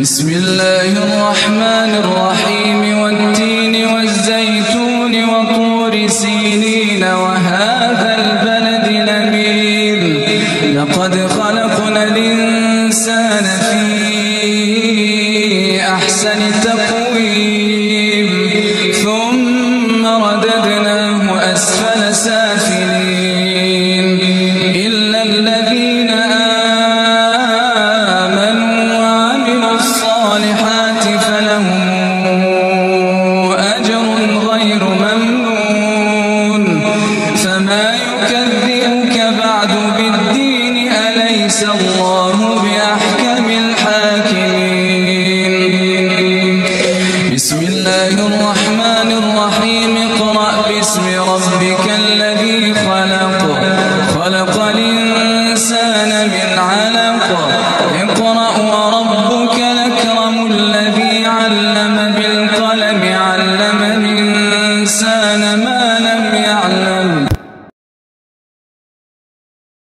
بسم الله الرحمن الرحيم والتين والزيتون وطور سينين وهذا البلد الأمين لقد خلقنا الإنسان في أحسن تقويم ثم رددناه أسفل سافلين إلا الذين آمنوا وعملوا الصالحات فلهم أجر غير ممنون فما يكذبك بعد بالدين أليس الله بأحكم الحاكمين بسم الله الرحمن الرحيم اقرأ باسم ربك الذي خلق خلق الإنسان من علق اقرأ وربك الأكرم الذي علم بالقلم علم الإنسان ما